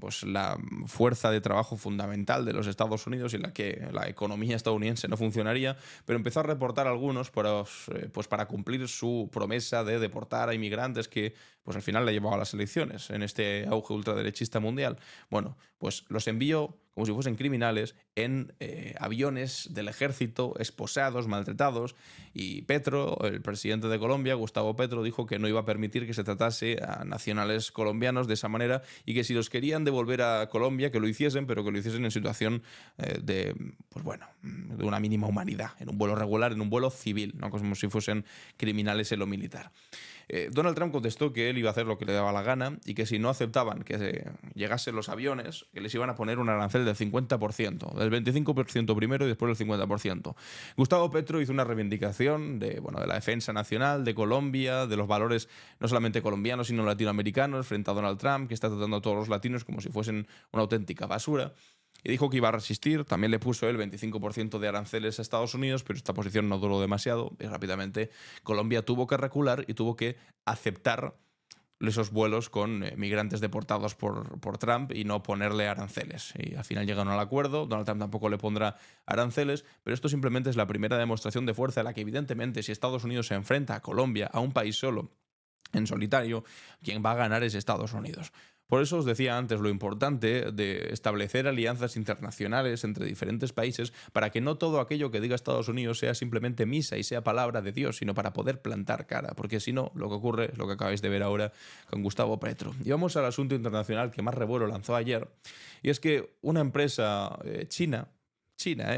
pues la fuerza de trabajo fundamental de los Estados Unidos y en la que la economía estadounidense no funcionaría, pero empezó a reportar algunos para cumplir su promesa de deportar a inmigrantes que pues al final le llevaba a las elecciones en este auge ultraderechista mundial. Bueno, pues los envió como si fuesen criminales en aviones del ejército, esposados, maltratados, y Petro, el presidente de Colombia, Gustavo Petro, dijo que no iba a permitir que se tratase a nacionales colombianos de esa manera y que si los querían devolver a Colombia, que lo hiciesen, pero que lo hiciesen en situación de una mínima humanidad, en un vuelo regular, en un vuelo civil, no como si fuesen criminales en lo militar. Donald Trump contestó que él iba a hacer lo que le daba la gana y que si no aceptaban que llegasen los aviones, que les iban a poner un arancel del 50%, del 25% primero y después del 50%. Gustavo Petro hizo una reivindicación de la defensa nacional de Colombia, de los valores no solamente colombianos sino latinoamericanos frente a Donald Trump, que está tratando a todos los latinos como si fuesen una auténtica basura. Y dijo que iba a resistir, también le puso el 25% de aranceles a Estados Unidos, pero esta posición no duró demasiado y rápidamente Colombia tuvo que recular y tuvo que aceptar esos vuelos con migrantes deportados por Trump y no ponerle aranceles. Y al final llegaron al acuerdo, Donald Trump tampoco le pondrá aranceles, pero esto simplemente es la primera demostración de fuerza en la que evidentemente si Estados Unidos se enfrenta a Colombia, a un país solo, en solitario, quien va a ganar es Estados Unidos. Por eso os decía antes lo importante de establecer alianzas internacionales entre diferentes países para que no todo aquello que diga Estados Unidos sea simplemente misa y sea palabra de Dios, sino para poder plantar cara, porque si no, lo que ocurre es lo que acabáis de ver ahora con Gustavo Petro. Y vamos al asunto internacional que más revuelo lanzó ayer, y es que una empresa china,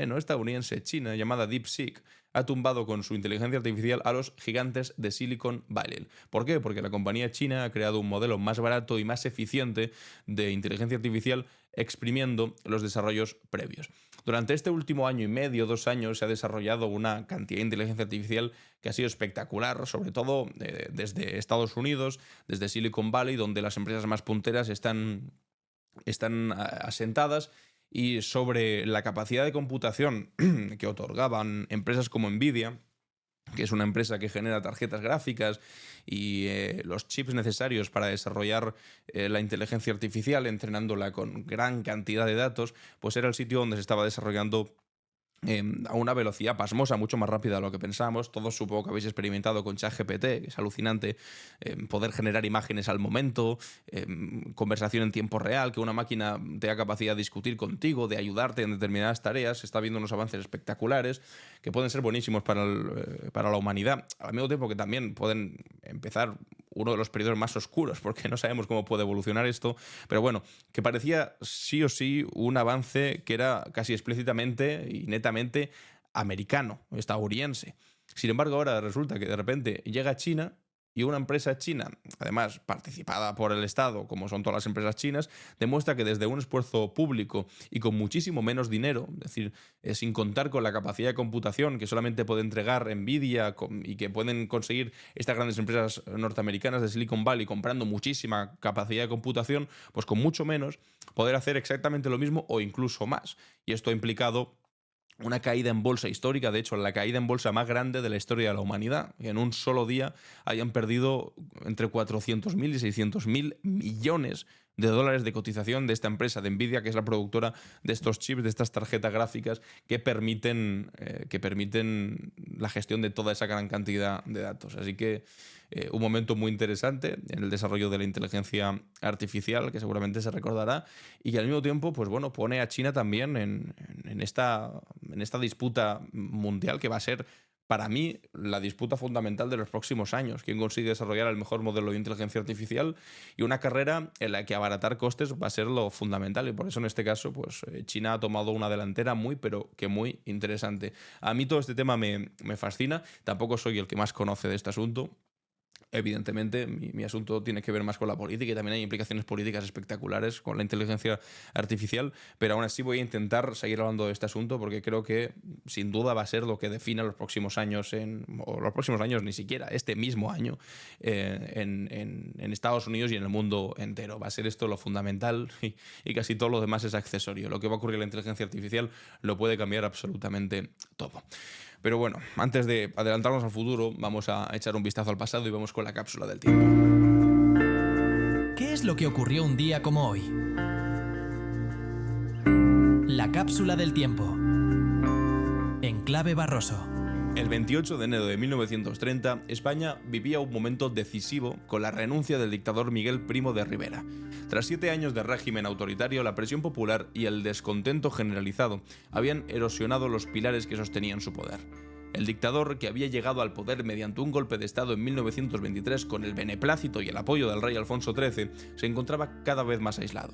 no estadounidense, china, llamada DeepSeek, ha tumbado con su inteligencia artificial a los gigantes de Silicon Valley. ¿Por qué? Porque la compañía china ha creado un modelo más barato y más eficiente de inteligencia artificial exprimiendo los desarrollos previos. Durante este último año y medio, 2 años, se ha desarrollado una cantidad de inteligencia artificial que ha sido espectacular, sobre todo desde Estados Unidos, desde Silicon Valley, donde las empresas más punteras están asentadas, y sobre la capacidad de computación que otorgaban empresas como Nvidia, que es una empresa que genera tarjetas gráficas y los chips necesarios para desarrollar la inteligencia artificial, entrenándola con gran cantidad de datos, pues era el sitio donde se estaba desarrollando a una velocidad pasmosa, mucho más rápida de lo que pensábamos. Todos supongo que habéis experimentado con ChatGPT, que es alucinante poder generar imágenes al momento, conversación en tiempo real, que una máquina tenga capacidad de discutir contigo, de ayudarte en determinadas tareas. Se está viendo unos avances espectaculares que pueden ser buenísimos para la humanidad, al mismo tiempo que también pueden empezar uno de los periodos más oscuros, porque no sabemos cómo puede evolucionar esto, pero bueno, que parecía sí o sí un avance que era casi explícitamente y netamente americano, estadounidense. Sin embargo, ahora resulta que de repente llega China, y una empresa china, además participada por el Estado, como son todas las empresas chinas, demuestra que desde un esfuerzo público y con muchísimo menos dinero, es decir, sin contar con la capacidad de computación que solamente puede entregar Nvidia y que pueden conseguir estas grandes empresas norteamericanas de Silicon Valley comprando muchísima capacidad de computación, pues con mucho menos poder hacer exactamente lo mismo o incluso más. Y esto ha implicado una caída en bolsa histórica, de hecho, la caída en bolsa más grande de la historia de la humanidad. En un solo día hayan perdido entre 400.000 y 600.000 millones de dólares de cotización de esta empresa de Nvidia, que es la productora de estos chips, de estas tarjetas gráficas que permiten la gestión de toda esa gran cantidad de datos. Así que un momento muy interesante en el desarrollo de la inteligencia artificial, que seguramente se recordará, y que al mismo tiempo, pues bueno, pone a China también en esta disputa mundial que va a ser, para mí, la disputa fundamental de los próximos años. ¿Quién consigue desarrollar el mejor modelo de inteligencia artificial? Y una carrera en la que abaratar costes va a ser lo fundamental. Y por eso, en este caso, pues China ha tomado una delantera pero que muy interesante. A mí todo este tema me fascina. Tampoco soy el que más conoce de este asunto. Evidentemente, mi asunto tiene que ver más con la política y también hay implicaciones políticas espectaculares con la inteligencia artificial, pero aún así voy a intentar seguir hablando de este asunto porque creo que sin duda va a ser lo que defina los próximos años, o los próximos años ni siquiera, este mismo año en Estados Unidos y en el mundo entero. Va a ser esto lo fundamental y casi todo lo demás es accesorio. Lo que va a ocurrir en la inteligencia artificial lo puede cambiar absolutamente todo. Pero bueno, antes de adelantarnos al futuro, vamos a echar un vistazo al pasado y vamos con la cápsula del tiempo. ¿Qué es lo que ocurrió un día como hoy? La cápsula del tiempo. En clave Barroso. El 28 de enero de 1930, España vivía un momento decisivo con la renuncia del dictador Miguel Primo de Rivera. Tras 7 años de régimen autoritario, la presión popular y el descontento generalizado habían erosionado los pilares que sostenían su poder. El dictador, que había llegado al poder mediante un golpe de Estado en 1923 con el beneplácito y el apoyo del rey Alfonso XIII, se encontraba cada vez más aislado.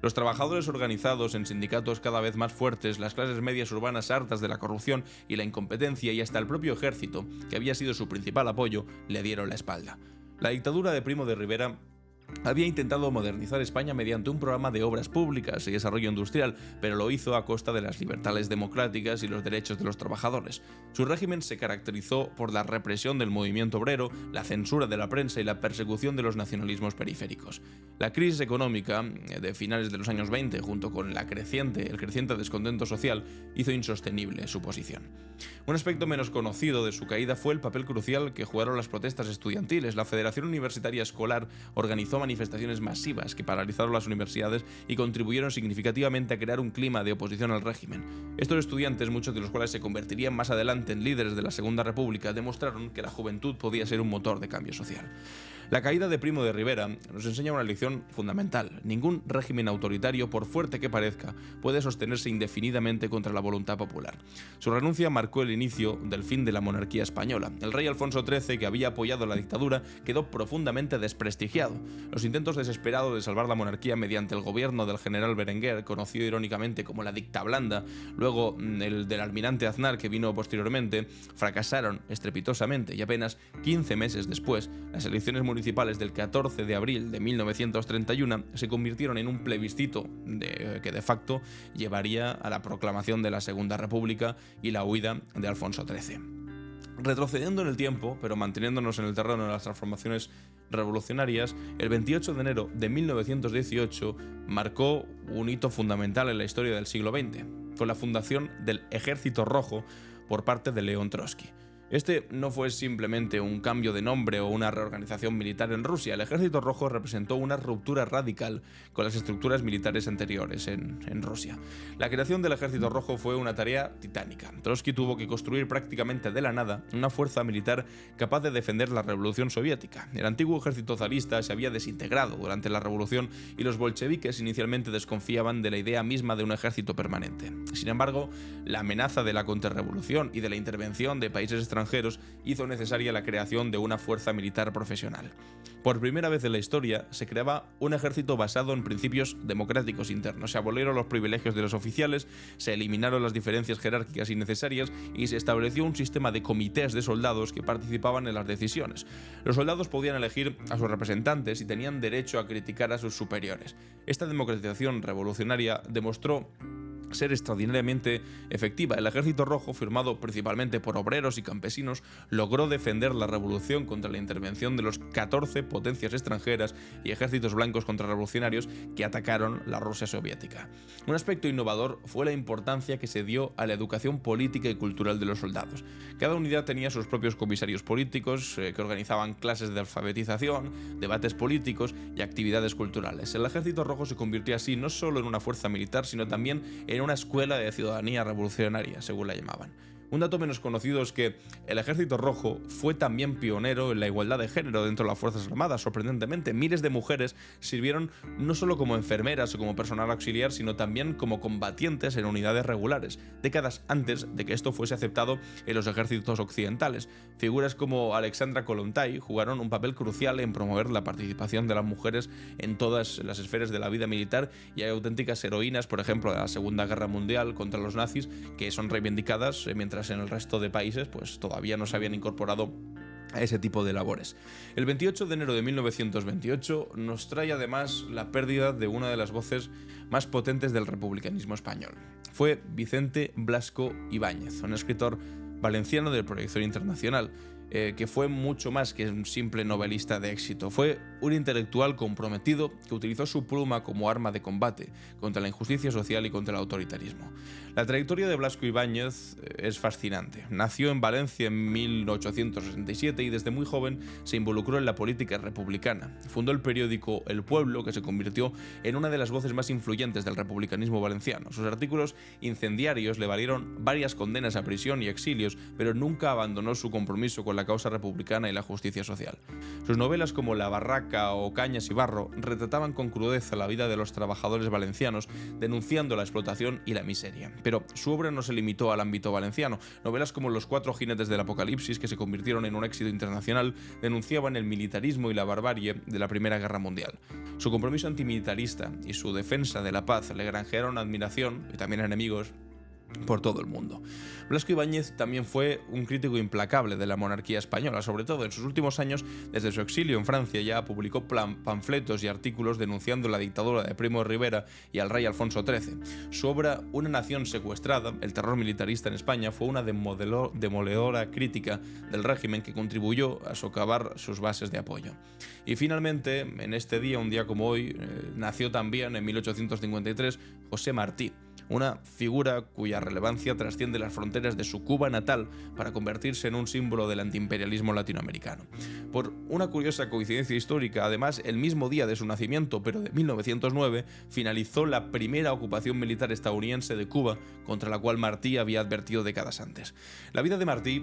Los trabajadores organizados en sindicatos cada vez más fuertes, las clases medias urbanas hartas de la corrupción y la incompetencia y hasta el propio ejército, que había sido su principal apoyo, le dieron la espalda. La dictadura de Primo de Rivera había intentado modernizar España mediante un programa de obras públicas y desarrollo industrial, pero lo hizo a costa de las libertades democráticas y los derechos de los trabajadores. Su régimen se caracterizó por la represión del movimiento obrero, la censura de la prensa y la persecución de los nacionalismos periféricos. La crisis económica de finales de los años 20, junto con el creciente descontento social, hizo insostenible su posición. Un aspecto menos conocido de su caída fue el papel crucial que jugaron las protestas estudiantiles. La Federación Universitaria Escolar organizó manifestaciones masivas que paralizaron las universidades y contribuyeron significativamente a crear un clima de oposición al régimen. Estos estudiantes, muchos de los cuales se convertirían más adelante en líderes de la Segunda República, demostraron que la juventud podía ser un motor de cambio social. La caída de Primo de Rivera nos enseña una lección fundamental. Ningún régimen autoritario, por fuerte que parezca, puede sostenerse indefinidamente contra la voluntad popular. Su renuncia marcó el inicio del fin de la monarquía española. El rey Alfonso XIII, que había apoyado la dictadura, quedó profundamente desprestigiado. Los intentos desesperados de salvar la monarquía mediante el gobierno del general Berenguer, conocido irónicamente como la dicta blanda, luego el del almirante Aznar, que vino posteriormente, fracasaron estrepitosamente y apenas 15 meses después, las elecciones municipales del 14 de abril de 1931 se convirtieron en un plebiscito que de facto llevaría a la proclamación de la Segunda República y la huida de Alfonso XIII. Retrocediendo en el tiempo, pero manteniéndonos en el terreno de las transformaciones revolucionarias, el 28 de enero de 1918 marcó un hito fundamental en la historia del siglo XX, con la fundación del Ejército Rojo por parte de León Trotsky. Este no fue simplemente un cambio de nombre o una reorganización militar en Rusia. El Ejército Rojo representó una ruptura radical con las estructuras militares anteriores en Rusia. La creación del Ejército Rojo fue una tarea titánica. Trotsky tuvo que construir prácticamente de la nada una fuerza militar capaz de defender la revolución soviética. El antiguo ejército zarista se había desintegrado durante la revolución y los bolcheviques inicialmente desconfiaban de la idea misma de un ejército permanente. Sin embargo, la amenaza de la contrarrevolución y de la intervención de países extranjeros hizo necesaria la creación de una fuerza militar profesional. Por primera vez en la historia se creaba un ejército basado en principios democráticos internos. Se abolieron los privilegios de los oficiales, se eliminaron las diferencias jerárquicas innecesarias y se estableció un sistema de comités de soldados que participaban en las decisiones. Los soldados podían elegir a sus representantes y tenían derecho a criticar a sus superiores. Esta democratización revolucionaria demostró ser extraordinariamente efectiva. El Ejército Rojo, formado principalmente por obreros y campesinos, logró defender la revolución contra la intervención de los 14 potencias extranjeras y ejércitos blancos contrarrevolucionarios que atacaron la Rusia soviética. Un aspecto innovador fue la importancia que se dio a la educación política y cultural de los soldados. Cada unidad tenía sus propios comisarios políticos que organizaban clases de alfabetización, debates políticos y actividades culturales. El Ejército Rojo se convirtió así no solo en una fuerza militar, sino también en una escuela de ciudadanía revolucionaria, según la llamaban. Un dato menos conocido es que el Ejército Rojo fue también pionero en la igualdad de género dentro de las Fuerzas Armadas. Sorprendentemente, miles de mujeres sirvieron no solo como enfermeras o como personal auxiliar, sino también como combatientes en unidades regulares, décadas antes de que esto fuese aceptado en los ejércitos occidentales. Figuras como Alexandra Kollontai jugaron un papel crucial en promover la participación de las mujeres en todas las esferas de la vida militar, y hay auténticas heroínas, por ejemplo, de la Segunda Guerra Mundial contra los nazis, que son reivindicadas, mientras en el resto de países pues todavía no se habían incorporado a ese tipo de labores. El 28 de enero de 1928 nos trae además la pérdida de una de las voces más potentes del republicanismo español. Fue Vicente Blasco Ibáñez, un escritor valenciano de proyección internacional, que fue mucho más que un simple novelista de éxito. Fue un intelectual comprometido que utilizó su pluma como arma de combate contra la injusticia social y contra el autoritarismo. La trayectoria de Blasco Ibáñez es fascinante. Nació en Valencia en 1867 y desde muy joven se involucró en la política republicana. Fundó el periódico El Pueblo, que se convirtió en una de las voces más influyentes del republicanismo valenciano. Sus artículos incendiarios le valieron varias condenas a prisión y exilios, pero nunca abandonó su compromiso con la causa republicana y la justicia social. Sus novelas como La Barraca o Cañas y Barro retrataban con crudeza la vida de los trabajadores valencianos, denunciando la explotación y la miseria. Pero su obra no se limitó al ámbito valenciano. Novelas como Los Cuatro Jinetes del Apocalipsis, que se convirtieron en un éxito internacional, denunciaban el militarismo y la barbarie de la Primera Guerra Mundial. Su compromiso antimilitarista y su defensa de la paz le granjearon admiración y también enemigos por todo el mundo. Blasco Ibáñez también fue un crítico implacable de la monarquía española, sobre todo en sus últimos años. Desde su exilio en Francia ya publicó panfletos y artículos denunciando la dictadura de Primo de Rivera y al rey Alfonso XIII. Su obra Una nación secuestrada, el terror militarista en España, fue una demoledora crítica del régimen que contribuyó a socavar sus bases de apoyo. Y finalmente, en este día, un día como hoy, nació también en 1853 José Martí, una figura cuya relevancia trasciende las fronteras de su Cuba natal para convertirse en un símbolo del antiimperialismo latinoamericano. Por una curiosa coincidencia histórica, además, el mismo día de su nacimiento, pero de 1909, finalizó la primera ocupación militar estadounidense de Cuba, contra la cual Martí había advertido décadas antes. La vida de Martí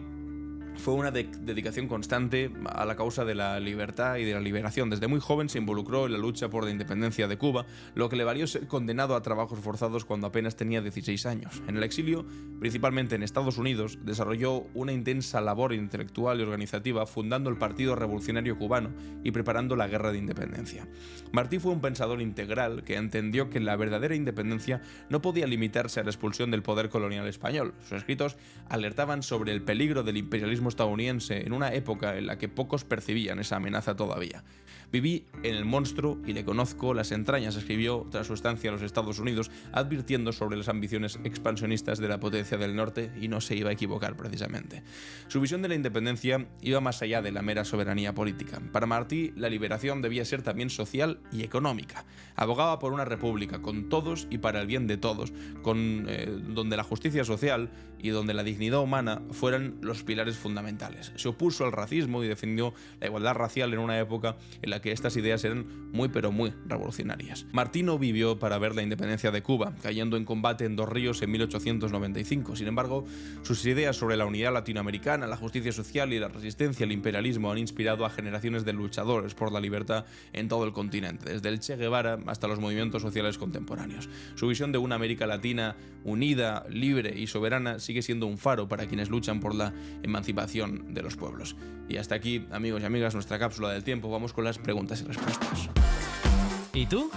fue una dedicación constante a la causa de la libertad y de la liberación. Desde muy joven se involucró en la lucha por la independencia de Cuba, lo que le valió ser condenado a trabajos forzados cuando apenas tenía 16 años. En el exilio, principalmente en Estados Unidos, desarrolló una intensa labor intelectual y organizativa fundando el Partido Revolucionario Cubano y preparando la Guerra de Independencia. Martí fue un pensador integral que entendió que la verdadera independencia no podía limitarse a la expulsión del poder colonial español. Sus escritos alertaban sobre el peligro del imperialismo estadounidense en una época en la que pocos percibían esa amenaza todavía. Viví en el monstruo y le conozco las entrañas, escribió tras su estancia en los Estados Unidos, advirtiendo sobre las ambiciones expansionistas de la potencia del norte, y no se iba a equivocar precisamente. Su visión de la independencia iba más allá de la mera soberanía política. Para Martí, la liberación debía ser también social y económica. Abogaba por una república con todos y para el bien de todos, donde la justicia social y donde la dignidad humana fueran los pilares fundamentales. Se opuso al racismo y defendió la igualdad racial en una época en la que estas ideas eran muy pero muy revolucionarias. Martí no vivió para ver la independencia de Cuba, cayendo en combate en Dos Ríos en 1895. Sin embargo, sus ideas sobre la unidad latinoamericana, la justicia social y la resistencia al imperialismo han inspirado a generaciones de luchadores por la libertad en todo el continente, desde el Che Guevara hasta los movimientos sociales contemporáneos. Su visión de una América Latina unida, libre y soberana sigue siendo un faro para quienes luchan por la emancipación de los pueblos. Y hasta aquí, amigos y amigas, nuestra cápsula del tiempo. Vamos con las preguntas y respuestas. ¿Y tú?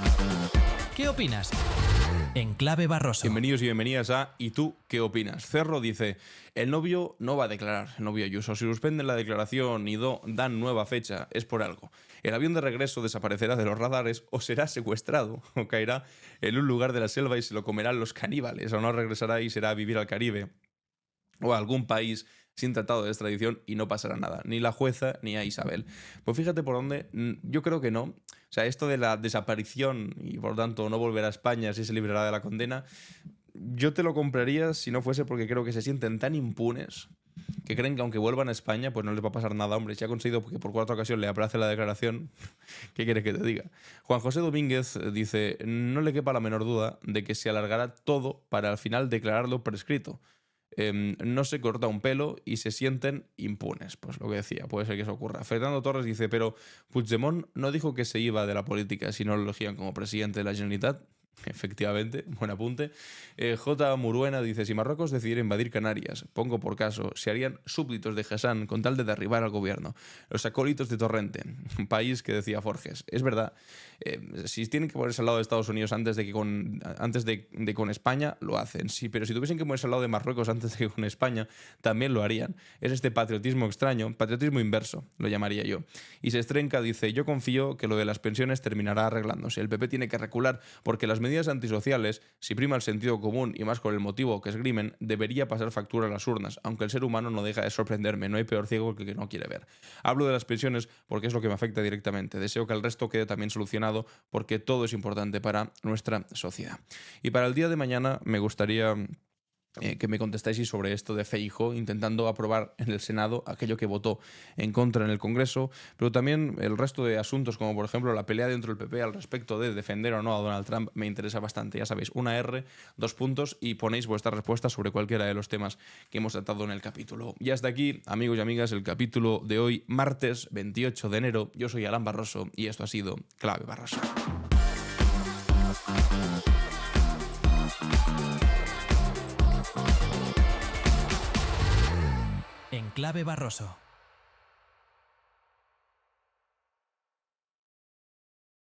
¿Qué opinas? En Clave Barroso. Bienvenidos y bienvenidas a ¿Y tú qué opinas? Cerro dice: el novio no va a declarar, el novio Ayuso. Si suspenden la declaración y dan nueva fecha, es por algo. El avión de regreso desaparecerá de los radares o será secuestrado o caerá en un lugar de la selva y se lo comerán los caníbales, o no regresará y será a vivir al Caribe o a algún país sin tratado de extradición y no pasará nada, ni la jueza ni a Isabel. Pues fíjate por dónde, yo creo que no. O sea, esto de la desaparición y por tanto no volverá a España si se librará de la condena, yo te lo compraría si no fuese porque creo que se sienten tan impunes que creen que aunque vuelvan a España pues no les va a pasar nada. Hombre, si ha conseguido porque por 4 ocasiones le aplace la declaración, ¿qué quieres que te diga? Juan José Domínguez dice: no le quepa la menor duda de que se alargará todo para al final declararlo prescrito. No se corta un pelo y se sienten impunes. Pues lo que decía, puede ser que eso ocurra. Fernando Torres dice: pero Puigdemont no dijo que se iba de la política si no lo elegían como presidente de la Generalitat. Efectivamente, buen apunte. J. Muruena dice: si Marruecos decidiera invadir Canarias, pongo por caso, se harían súbditos de Hassan con tal de derribar al gobierno. Los acólitos de Torrente, un país que decía Forges. Es verdad, si tienen que ponerse al lado de Estados Unidos antes de con España, lo hacen. Sí, pero si tuviesen que ponerse al lado de Marruecos antes de que con España, también lo harían. Es este patriotismo extraño, patriotismo inverso, lo llamaría yo. Y Sestrenka dice: yo confío que lo de las pensiones terminará arreglándose. El PP tiene que recular porque las medidas antisociales, si prima el sentido común y más con el motivo que esgrimen, debería pasar factura a las urnas, aunque el ser humano no deja de sorprenderme, no hay peor ciego que el que no quiere ver. Hablo de las pensiones porque es lo que me afecta directamente. Deseo que el resto quede también solucionado porque todo es importante para nuestra sociedad. Y para el día de mañana me gustaría que me contestáis sobre esto de Feijóo intentando aprobar en el Senado aquello que votó en contra en el Congreso, pero también el resto de asuntos, como por ejemplo la pelea dentro del PP al respecto de defender o no a Donald Trump, me interesa bastante. Ya sabéis, una R, 2 puntos y ponéis vuestras respuestas sobre cualquiera de los temas que hemos tratado en el capítulo. Y hasta aquí, amigos y amigas, el capítulo de hoy, martes 28 de enero. Yo soy Alan Barroso y esto ha sido Clave Barroso. En Clave Barroso.